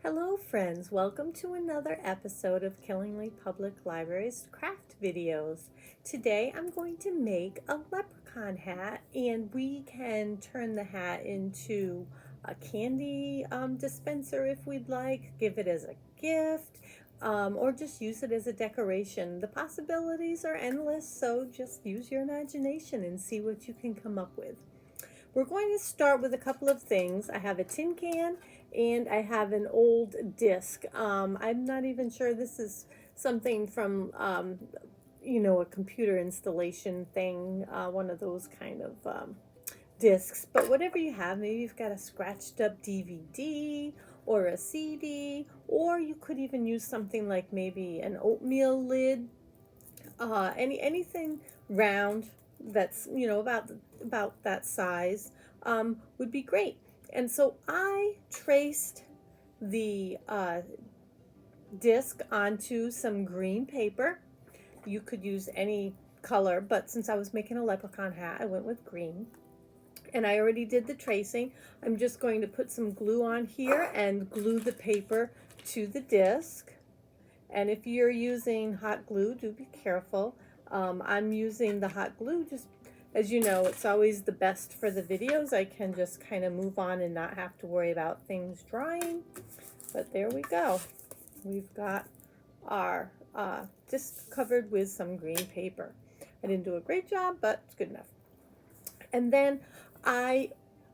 Hello friends, welcome to another episode of Killingly Public Library's craft videos. Today I'm going to make a leprechaun hat, and we can turn the hat into a candy dispenser if we'd like, give it as a gift, or just use it as a decoration. The possibilities are endless, so just use your imagination and see what you can come up with. We're going to start with a couple of things. I have a tin can and I have an old disc. I'm not even sure this is something from, a computer installation thing, one of those kind of discs. But whatever you have, maybe you've got a scratched up DVD or a CD, or you could even use something like maybe an oatmeal lid, anything round that's about that size would be great. And so I traced the disc onto some green paper. You could use any color, but since I was making a leprechaun hat, I went with green. And I already did the tracing. I'm just going to put some glue on here and glue the paper to the disc. And if you're using hot glue, do be careful. I'm using the hot glue, just as you know, it's always the best for the videos. I can just kind of move on and not have to worry about things drying. But there we go. We've got our disc covered with some green paper. I didn't do a great job, but it's good enough. And then I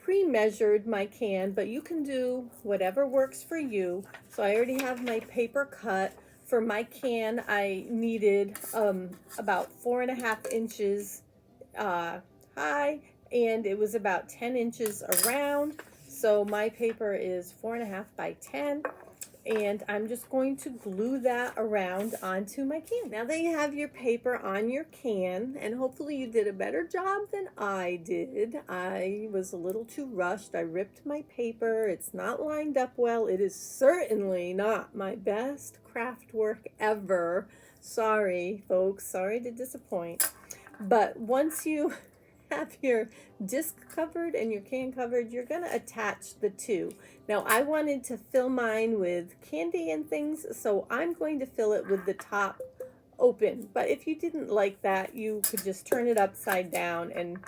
pre-measured my can, but you can do whatever works for you. So I already have my paper cut. For my can, I needed about 4.5 inches high, and it was about 10 inches around. So my paper is 4.5 by 10. And I'm just going to glue that around onto my can. Now that you have your paper on your can, and hopefully you did a better job than I did. I was a little too rushed. I ripped my paper. It's not lined up well. It is certainly not my best craft work ever. Sorry, folks. Sorry to disappoint. But once you have your disc covered and your can covered, you're going to attach the two. Now I wanted to fill mine with candy and things, so I'm going to fill it with the top open. But if you didn't like that, you could just turn it upside down and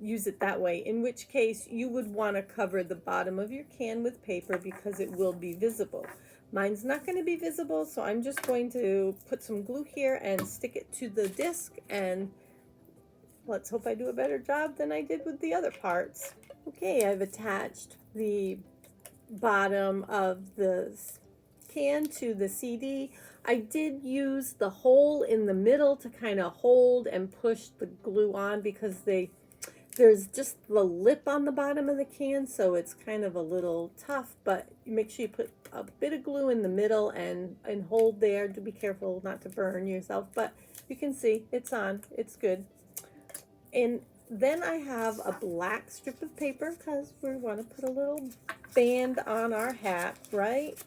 use it that way, in which case you would want to cover the bottom of your can with paper because it will be visible. Mine's not going to be visible, so I'm just going to put some glue here and stick it to the disc, and let's hope I do a better job than I did with the other parts. Okay, I've attached the bottom of the can to the CD. I did use the hole in the middle to kind of hold and push the glue on because there's just the lip on the bottom of the can, so it's kind of a little tough, but make sure you put a bit of glue in the middle and hold there. Do be careful not to burn yourself, but you can see it's on. It's good. And then I have a black strip of paper because we want to put a little band on our hat, right?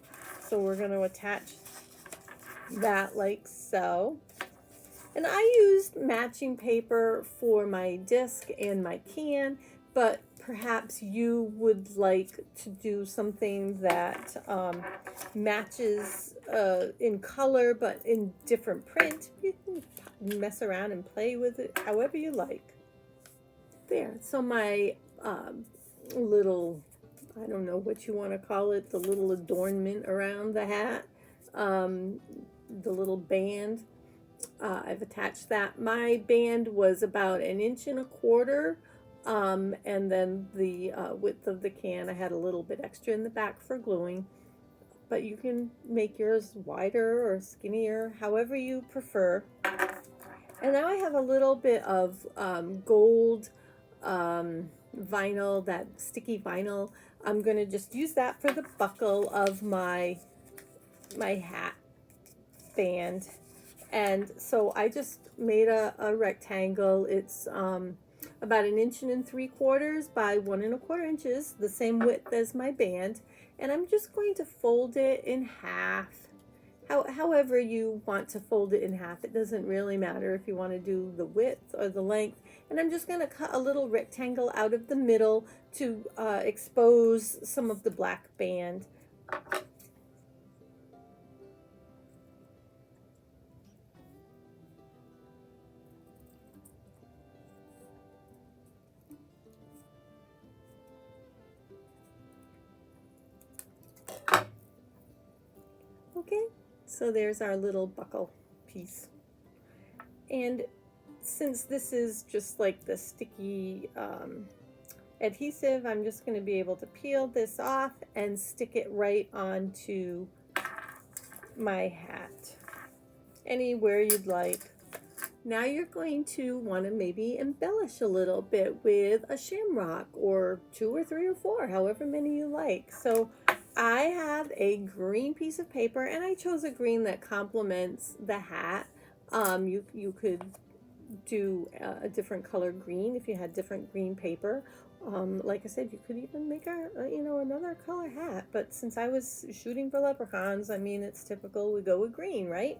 So we're going to attach that like so. And I used matching paper for my disc and my can, but perhaps you would like to do something that matches in color but in different print. You can mess around and play with it however you like. There, so my little, I don't know what you want to call it, the little adornment around the hat, the little band, I've attached that. My band was about 1.25 inches, and then the width of the can, I had a little bit extra in the back for gluing, but you can make yours wider or skinnier, however you prefer. And now I have a little bit of gold vinyl, that sticky vinyl. I'm going to just use that for the buckle of my hat band. And so I just made a rectangle. It's about 1.75 inches by 1.25 inches, the same width as my band. And I'm just going to fold it in half However you want to fold it in half. It doesn't really matter if you want to do the width or the length. And I'm just going to cut a little rectangle out of the middle to expose some of the black band. Okay, so there's our little buckle piece. And since this is just like the sticky adhesive, I'm just going to be able to peel this off and stick it right onto my hat, anywhere you'd like. Now you're going to want to maybe embellish a little bit with a shamrock, or 2 or 3 or 4, however many you like. So I have a green piece of paper, and I chose a green that complements the hat. You could do a different color green if you had different green paper. Like I said, you could even make another color hat. But since I was shooting for leprechauns, I mean, it's typical we go with green, right?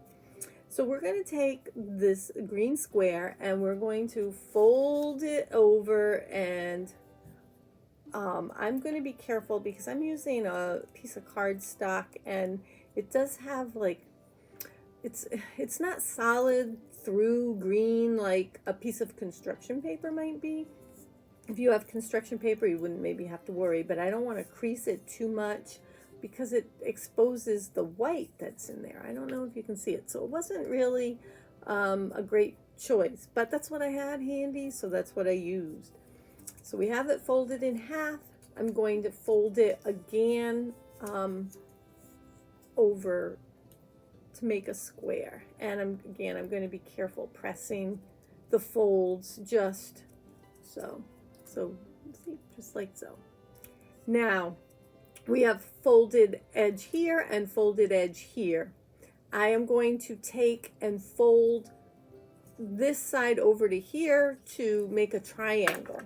So we're going to take this green square and we're going to fold it over, and I'm going to be careful because I'm using a piece of cardstock, and it does have like, it's not solid through green like a piece of construction paper might be. If you have construction paper, you wouldn't maybe have to worry, but I don't want to crease it too much because it exposes the white that's in there. I don't know if you can see it. So it wasn't really a great choice, but that's what I had handy, so that's what I used. So we have it folded in half. I'm going to fold it again over to make a square. And I'm going to be careful pressing the folds just so. So see, just like so. Now we have folded edge here and folded edge here. I am going to take and fold this side over to here to make a triangle.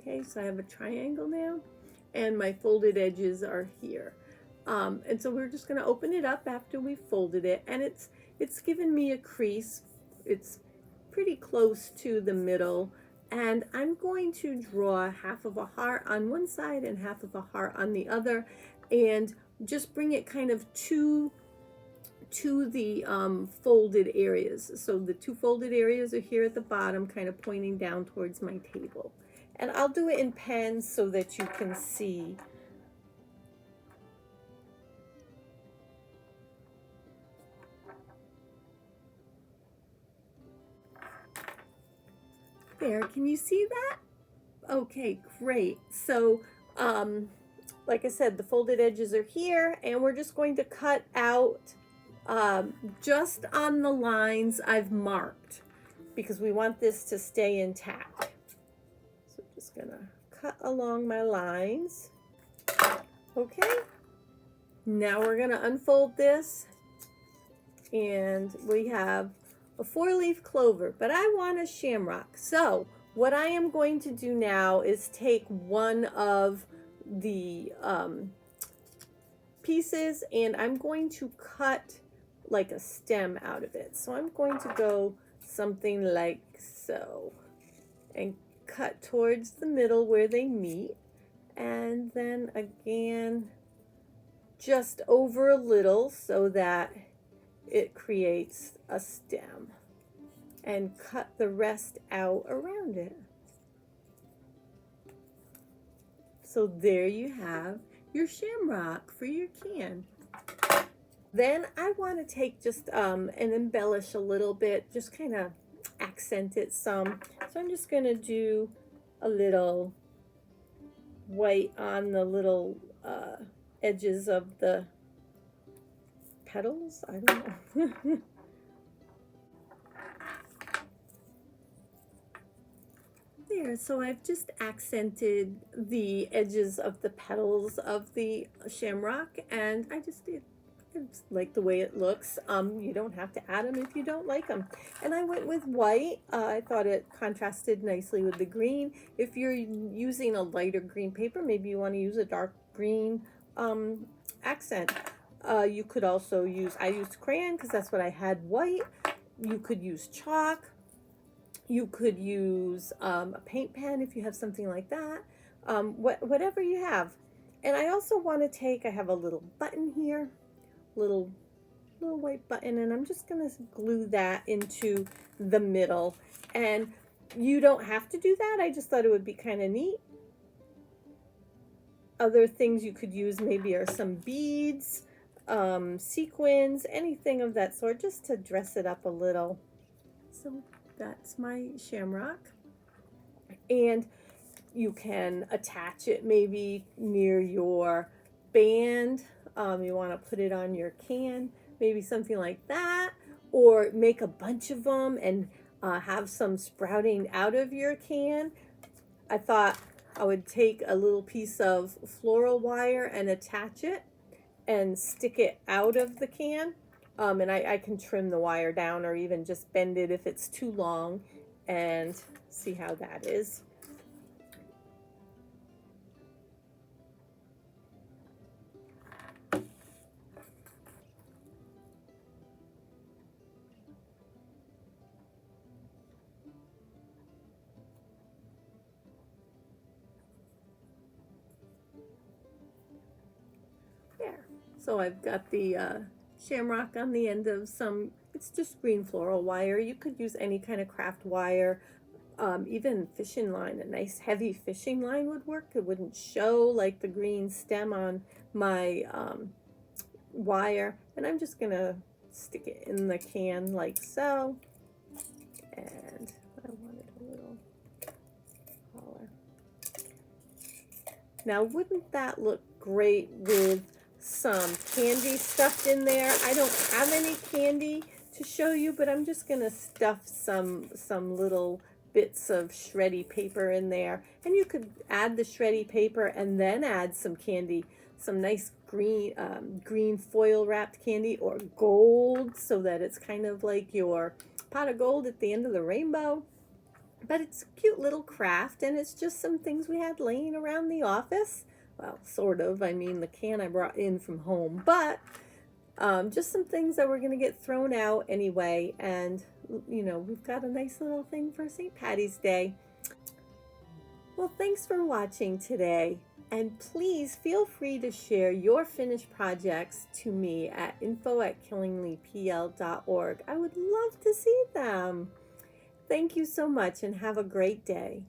Okay, so I have a triangle now, and my folded edges are here. And so we're just going to open it up after we folded it, and it's given me a crease. It's pretty close to the middle, and I'm going to draw half of a heart on one side and half of a heart on the other, and just bring it kind of to the folded areas. So the 2 folded areas are here at the bottom, kind of pointing down towards my table. And I'll do it in pen so that you can see. There, can you see that? Okay, great. So, like I said, the folded edges are here, and we're just going to cut out just on the lines I've marked because we want this to stay intact. So just gonna cut along my lines. Okay, now we're gonna unfold this, and we have a 4-leaf clover, but I want a shamrock. So what I am going to do now is take one of the pieces, and I'm going to cut like a stem out of it. So I'm going to go something like so and cut towards the middle where they meet, and then again just over a little so that it creates a stem, and cut the rest out around it. So there you have your shamrock for your can. Then I want to take just and embellish a little bit, just kind of accent it some. So I'm just going to do a little white on the little edges of the petals. I don't know. There, so I've just accented the edges of the petals of the shamrock, and I just did like the way it looks. You don't have to add them if you don't like them. And I went with white. I thought it contrasted nicely with the green. If you're using a lighter green paper, maybe you want to use a dark green accent. You could also use, I used crayon because that's what I had, white. You could use chalk. You could use a paint pen if you have something like that. Whatever you have. And I also want to take, I have a little button here, little white button, and I'm just going to glue that into the middle. And you don't have to do that. I just thought it would be kind of neat. Other things you could use maybe are some beads, sequins, anything of that sort, just to dress it up a little. So that's my shamrock. And you can attach it maybe near your band. You want to put it on your can, maybe something like that, or make a bunch of them and have some sprouting out of your can. I thought I would take a little piece of floral wire and attach it and stick it out of the can. And I can trim the wire down or even just bend it if it's too long, and see how that is. There. So I've got the shamrock on the end of some, it's just green floral wire. You could use any kind of craft wire, even fishing line. A nice heavy fishing line would work. It wouldn't show like the green stem on my wire. And I'm just gonna stick it in the can like so. And I wanted a little collar. Now, wouldn't that look great with some candy stuffed in there? I don't have any candy to show you, but I'm just gonna stuff some little bits of shreddy paper in there. And you could add the shreddy paper and then add some candy, some nice green foil wrapped candy, or gold, so that it's kind of like your pot of gold at the end of the rainbow. But it's a cute little craft, and it's just some things we had laying around the office. Well, sort of. I mean, the can I brought in from home, but just some things that were going to get thrown out anyway. And, you know, we've got a nice little thing for St. Patty's Day. Well, thanks for watching today. And please feel free to share your finished projects to me at info@killinglypl.org. I would love to see them. Thank you so much and have a great day.